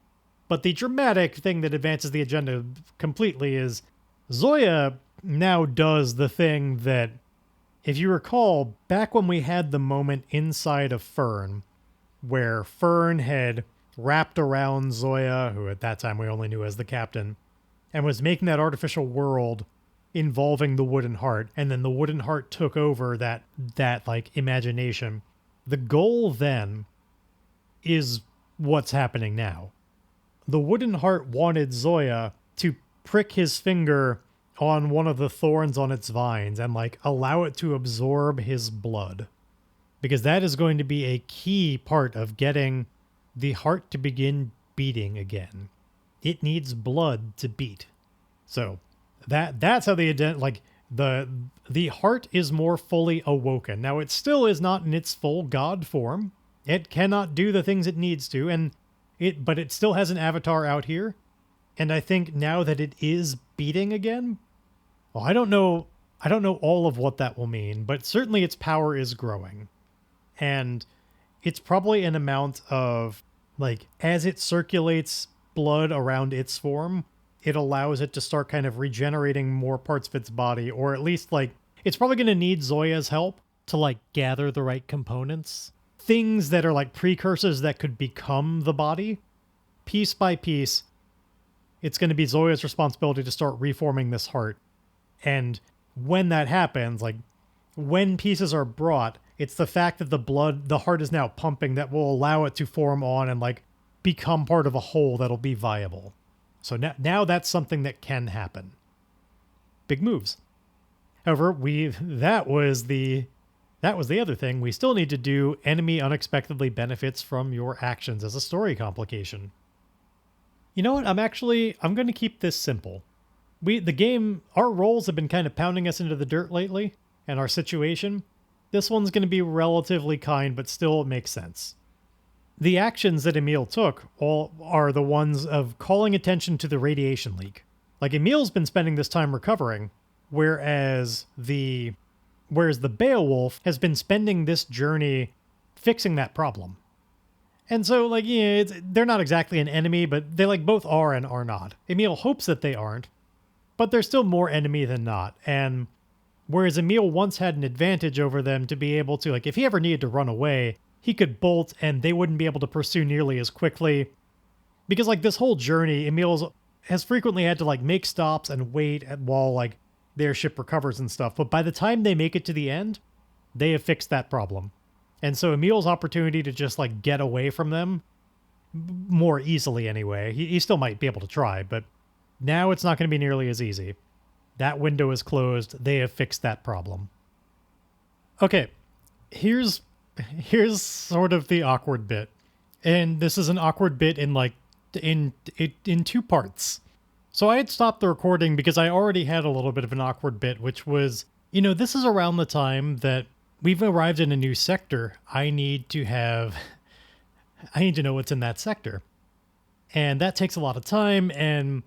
But the dramatic thing that advances the agenda completely is Zoya now does the thing that, if you recall, back when we had the moment inside of Fern, where Fern had wrapped around Zoya, who at that time we only knew as the captain, and was making that artificial world involving the wooden heart, and then the wooden heart took over that like imagination. The goal then is what's happening now. The wooden heart wanted Zoya to prick his finger on one of the thorns on its vines and like allow it to absorb his blood, because that is going to be a key part of getting the heart to begin beating again. It needs blood to beat. So that's how the heart is more fully awoken. Now it still is not in its full god form. It cannot do the things it needs to, but it still has an avatar out here. And I think now that it is beating again, well, I don't know all of what that will mean, but certainly its power is growing. And it's probably an amount of, like, as it circulates blood around its form, it allows it to start kind of regenerating more parts of its body, or at least, like, it's probably going to need Zoya's help to, like, gather the right components. Things that are, like, precursors that could become the body. Piece by piece, it's going to be Zoya's responsibility to start reforming this heart. And when that happens, like, when pieces are brought, it's the fact that the heart is now pumping that will allow it to form on and, like, become part of a whole that'll be viable. So now that's something that can happen. Big moves. However, that was the other thing. We still need to do enemy unexpectedly benefits from your actions as a story complication. You know what? I'm going to keep this simple. Our roles have been kind of pounding us into the dirt lately, and our situation. This one's going to be relatively kind, but still makes sense. The actions that Emil took all are the ones of calling attention to the radiation leak. Like, Emil's been spending this time recovering, whereas the Beowulf has been spending this journey fixing that problem. And so, like, yeah, they're not exactly an enemy, but they, like, both are and are not. Emil hopes that they aren't, but they're still more enemy than not. And whereas Emil once had an advantage over them to be able to, like, if he ever needed to run away, he could bolt and they wouldn't be able to pursue nearly as quickly. Because, like, this whole journey, Emil has frequently had to, like, make stops and wait while, like, their ship recovers and stuff. But by the time they make it to the end, they have fixed that problem. And so Emil's opportunity to just, like, get away from them more easily anyway. He still might be able to try, but now it's not going to be nearly as easy. That window is closed. They have fixed that problem. Okay, here's sort of the awkward bit. And this is an awkward bit in 2 parts. So I had stopped the recording because I already had a little bit of an awkward bit, which was This is around the time that we've arrived in a new sector. I need to know what's in that sector. And that takes a lot of time and,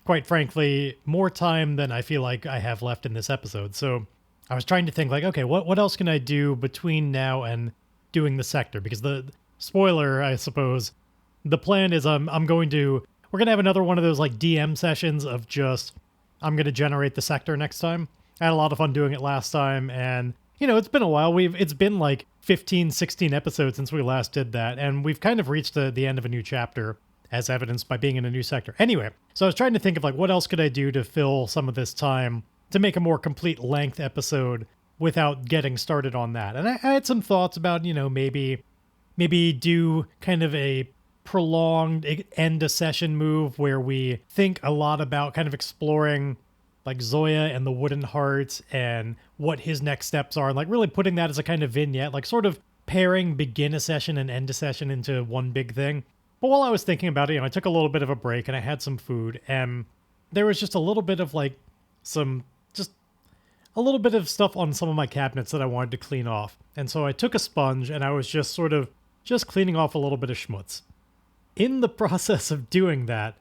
quite frankly, more time than I feel like I have left in this episode. So I was trying to think like, okay, what else can I do between now and doing the sector? Because the spoiler, I suppose, the plan is we're going to have another one of those like DM sessions of just, I'm going to generate the sector next time. I had a lot of fun doing it last time, and it's been a while. It's been like 15, 16 episodes since we last did that, and we've kind of reached the end of a new chapter, as evidenced by being in a new sector. Anyway, so I was trying to think of like what else could I do to fill some of this time to make a more complete length episode without getting started on that. And I had some thoughts about, maybe do kind of a prolonged end a session move where we think a lot about kind of exploring like Zoya and the Wooden Heart and what his next steps are, and like really putting that as a kind of vignette, like sort of pairing begin a session and end a session into one big thing. But while I was thinking about it, I took a little bit of a break and I had some food, and there was just a little bit of like a little bit of stuff on some of my cabinets that I wanted to clean off. And so I took a sponge and I was just sort of cleaning off a little bit of schmutz. In the process of doing that,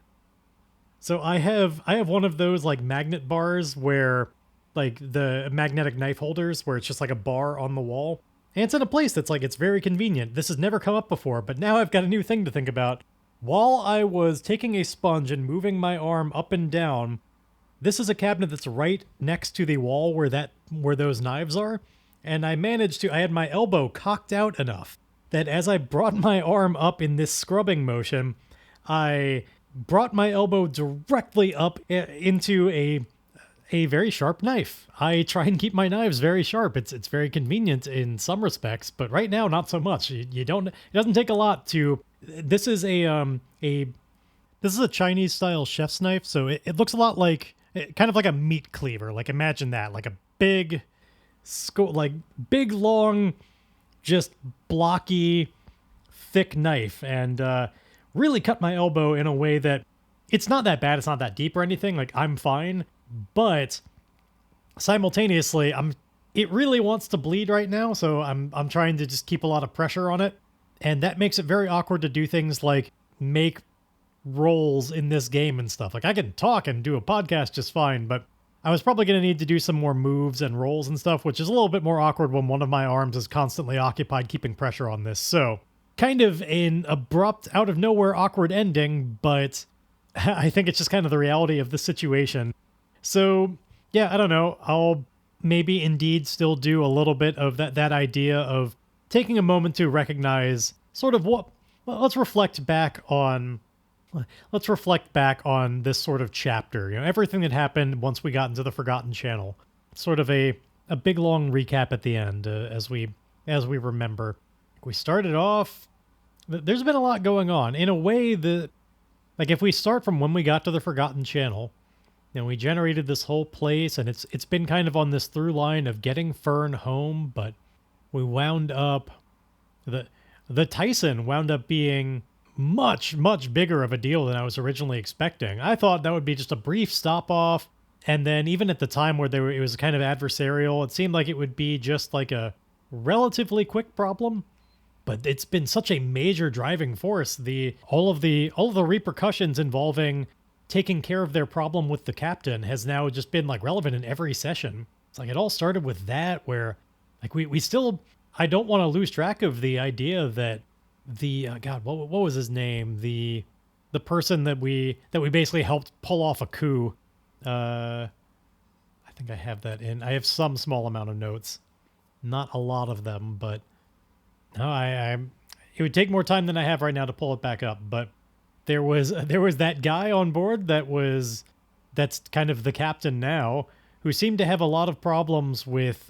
so I have one of those like magnet bars where like the magnetic knife holders where it's just like a bar on the wall. And it's in a place that's like, it's very convenient. This has never come up before, but now I've got a new thing to think about. While I was taking a sponge and moving my arm up and down, this is a cabinet that's right next to the wall where those knives are. And I had my elbow cocked out enough that as I brought my arm up in this scrubbing motion, I brought my elbow directly up into a very sharp knife. I try and keep my knives very sharp. It's very convenient in some respects, but right now not so much. It doesn't take a lot to. This is a Chinese style chef's knife, so it looks a lot like kind of like a meat cleaver. Like imagine that, like a big long, just blocky, thick knife, and really cut my elbow in a way that it's not that bad. It's not that deep or anything. Like I'm fine. But simultaneously, it really wants to bleed right now, so I'm trying to just keep a lot of pressure on it, and that makes it very awkward to do things like make rolls in this game and stuff. Like I can talk and do a podcast just fine, but I was probably going to need to do some more moves and rolls and stuff, which is a little bit more awkward when one of my arms is constantly occupied keeping pressure on this. So kind of an abrupt, out of nowhere, awkward ending, but I think it's just kind of the reality of the situation. So, yeah, I don't know. I'll maybe indeed still do a little bit of that idea of taking a moment to recognize sort of let's reflect back on this sort of chapter, everything that happened once we got into the Forgotten Channel. Sort of a big long recap at the end as we remember. We started off, there's been a lot going on. In a way that, like if we start from when we got to the Forgotten Channel, we generated this whole place, and it's been kind of on this through line of getting Fern home, but we wound up, the Tyson wound up being much, much bigger of a deal than I was originally expecting. I thought that would be just a brief stop off, and then even at the time where it was kind of adversarial, it seemed like it would be just like a relatively quick problem. But it's been such a major driving force. All of the repercussions involving taking care of their problem with the captain has now just been like relevant in every session. It's like it all started with that, where like we still, I don't want to lose track of the idea that what was his name? The person that we basically helped pull off a coup. I think I have that in. I have some small amount of notes, not a lot of them, but no, it would take more time than I have right now to pull it back up, but there was that guy on board that's kind of the captain now, who seemed to have a lot of problems with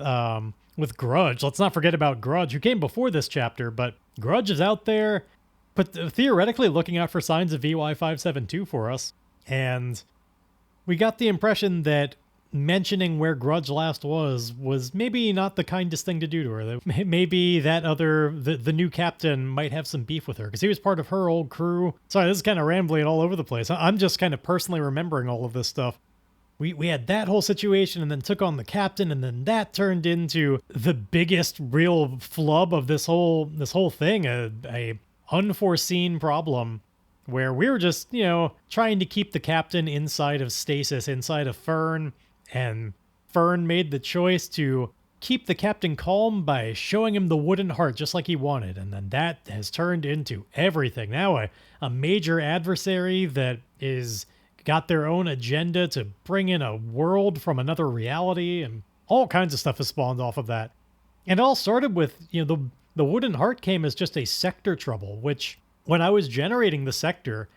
Grudge. Let's not forget about Grudge, who came before this chapter, but Grudge is out there, but theoretically looking out for signs of VY572 for us. And we got the impression that mentioning where Grudge last was maybe not the kindest thing to do to her. Maybe the new captain might have some beef with her, because he was part of her old crew. Sorry, this is kind of rambling all over the place. I'm just kind of personally remembering all of this stuff. we had that whole situation and then took on the captain, and then that turned into the biggest real flub of this whole thing, a unforeseen problem where we were just, trying to keep the captain inside of stasis, inside of Fern, and Fern made the choice to keep the captain calm by showing him the wooden heart just like he wanted, and then that has turned into everything. Now a major adversary that is got their own agenda to bring in a world from another reality, and all kinds of stuff has spawned off of that. And it all started with, the wooden heart came as just a sector trouble, which when I was generating the sector,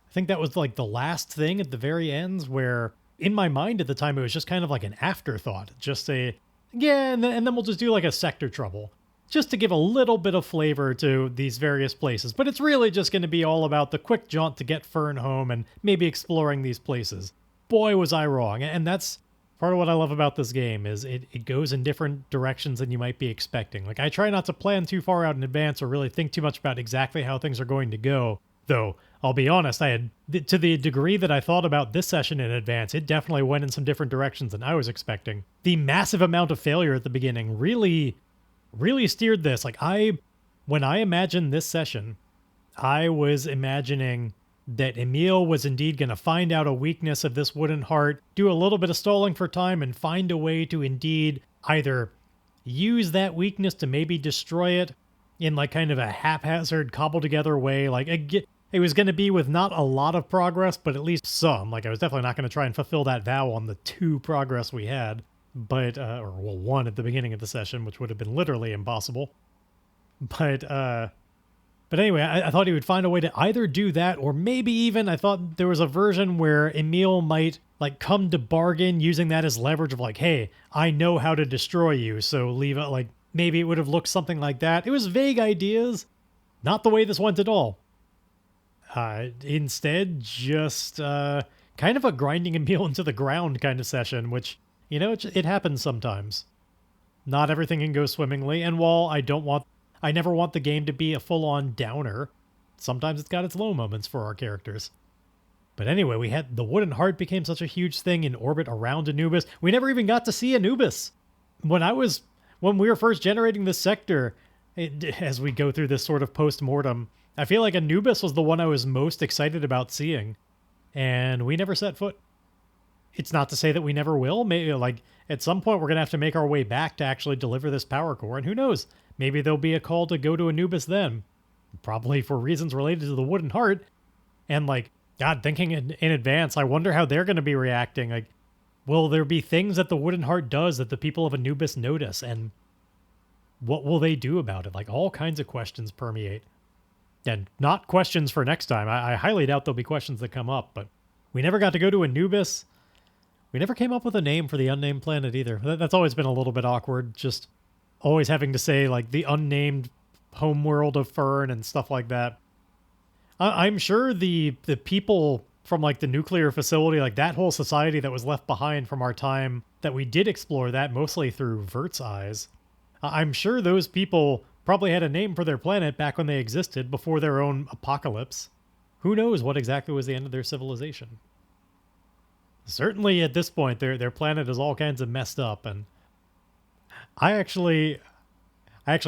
I think that was like the last thing at the very ends, where in my mind at the time, it was just kind of like an afterthought, just and then we'll just do like a sector trouble, just to give a little bit of flavor to these various places. But it's really just going to be all about the quick jaunt to get Fern home and maybe exploring these places. Boy, was I wrong. And that's part of what I love about this game, is it goes in different directions than you might be expecting. Like, I try not to plan too far out in advance or really think too much about exactly how things are going to go. Though, I'll be honest, to the degree that I thought about this session in advance, it definitely went in some different directions than I was expecting. The massive amount of failure at the beginning really steered this. Like, when I imagined this session, I was imagining that Emil was indeed going to find out a weakness of this wooden heart, do a little bit of stalling for time, and find a way to indeed either use that weakness to maybe destroy it in like kind of a haphazard, cobbled together way. Like, it was going to be with not a lot of progress, but at least some. Like, I was definitely not going to try and fulfill that vow on the 2 progress we had, but, 1 at the beginning of the session, which would have been literally impossible. But anyway, I thought he would find a way to either do that, or maybe even I thought there was a version where Emil might like come to bargain using that as leverage of like, hey, I know how to destroy you, so leave it. Like, maybe it would have looked something like that. It was vague ideas, not the way this went at all. Instead, just kind of a grinding Emil into the ground kind of session, which, it happens sometimes. Not everything can go swimmingly, and while I never want the game to be a full-on downer, sometimes it's got its low moments for our characters. But anyway, we had the wooden heart became such a huge thing in orbit around Anubis. We never even got to see Anubis. When we were first generating this sector, as we go through this sort of post-mortem, I feel like Anubis was the one I was most excited about seeing, and we never set foot. It's not to say that we never will. Maybe, like, at some point we're going to have to make our way back to actually deliver this power core, and who knows? Maybe there'll be a call to go to Anubis then. Probably for reasons related to the wooden heart. And, like, God, thinking in advance, I wonder how they're going to be reacting. Like, will there be things that the wooden heart does that the people of Anubis notice? And what will they do about it? Like, all kinds of questions permeate. And not questions for next time. I highly doubt there'll be questions that come up, but we never got to go to Anubis. We never came up with a name for the unnamed planet either. That's always been a little bit awkward, just always having to say, like, the unnamed homeworld of Fern and stuff like that. I'm sure the people from, like, the nuclear facility, like, that whole society that was left behind from our time, that we did explore that mostly through Vert's eyes. I'm sure those people probably had a name for their planet back when they existed, before their own apocalypse. Who knows what exactly was the end of their civilization? Certainly at this point, their planet is all kinds of messed up, and I actually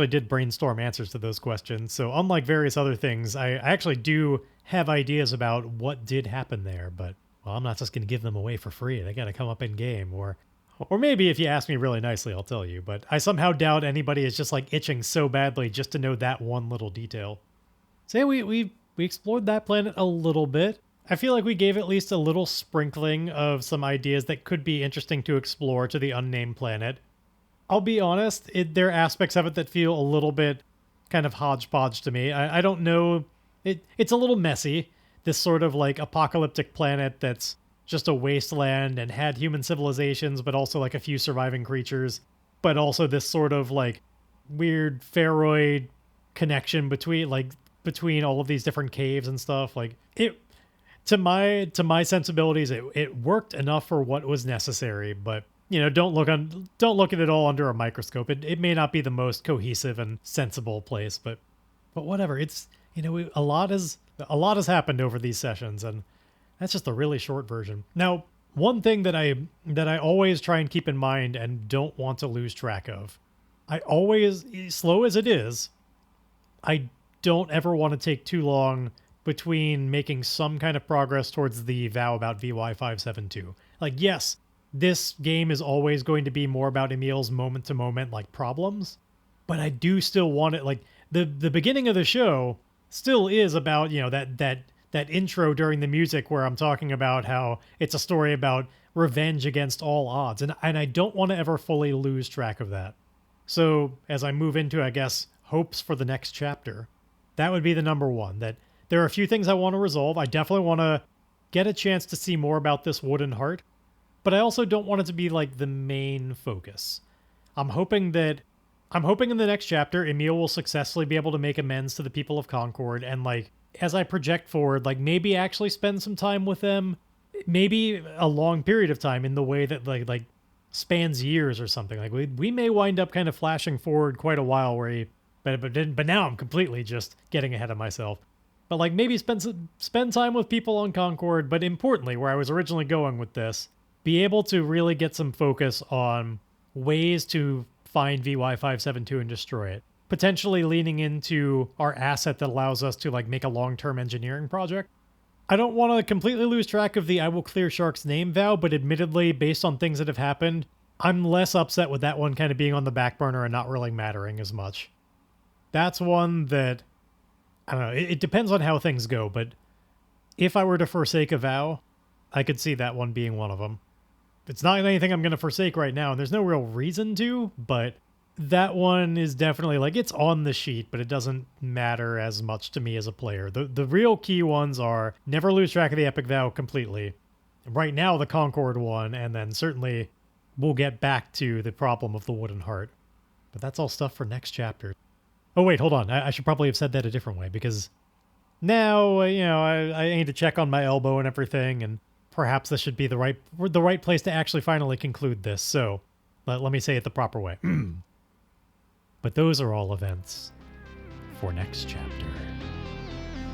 did brainstorm answers to those questions. So unlike various other things, I actually do have ideas about what did happen there, but, well, I'm not just going to give them away for free. They got to come up in game, or maybe if you ask me really nicely, I'll tell you. But I somehow doubt anybody is just like itching so badly just to know that one little detail. So yeah, we explored that planet a little bit. I feel like we gave at least a little sprinkling of some ideas that could be interesting to explore to the unnamed planet. I'll be honest, there are aspects of it that feel a little bit kind of hodgepodge to me. I don't know. It's a little messy, this sort of like apocalyptic planet that's just a wasteland and had human civilizations, but also like a few surviving creatures, but also this sort of like weird pharoid connection between all of these different caves and stuff. Like, it, to my sensibilities, it worked enough for what was necessary, but don't look at it all under a microscope. It may not be the most cohesive and sensible place, but whatever. It's, a lot has happened over these sessions, and that's just the really short version. Now, one thing that I always try and keep in mind and don't want to lose track of. I always, slow as it is, I don't ever want to take too long between making some kind of progress towards the vow about VY572. Like, yes, this game is always going to be more about Emil's moment-to-moment, like, problems, but I do still want it, like, the beginning of the show still is about, you know, that intro during the music where I'm talking about how it's a story about revenge against all odds, and I don't want to ever fully lose track of that. So, as I move into, I guess, hopes for the next chapter, that would be the number one, that there are a few things I want to resolve. I definitely want to get a chance to see more about this wooden heart, but I also don't want it to be like the main focus. I'm hoping in the next chapter, Emil will successfully be able to make amends to the people of Concord, and like, as I project forward, like maybe actually spend some time with them, maybe a long period of time in the way that like spans years or something. Like we may wind up kind of flashing forward quite a while where he, but now I'm completely just getting ahead of myself. But like maybe spend time with people on Concord, but importantly, where I was originally going with this, be able to really get some focus on ways to find VY572 and destroy it. Potentially leaning into our asset that allows us to like make a long-term engineering project. I don't want to completely lose track of the I will clear Shark's name vow, but admittedly, based on things that have happened, I'm less upset with that one kind of being on the back burner and not really mattering as much. That's one that, I don't know, it depends on how things go, but if I were to forsake a vow, I could see that one being one of them. It's not anything I'm going to forsake right now, and there's no real reason to, but that one is definitely, like, it's on the sheet, but it doesn't matter as much to me as a player. The real key ones are never lose track of the Epic Vow completely. Right now, the Concord one, and then certainly we'll get back to the problem of the Wooden Heart. But that's all stuff for next chapter. Oh, wait, hold on. I should probably have said that a different way, because now, you know, I need to check on my elbow and everything, and perhaps this should be the right place to actually finally conclude this. So let me say it the proper way. But those are all events for next chapter.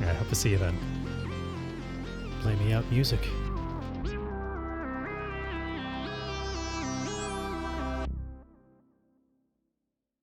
I hope to see you then. Play me out music.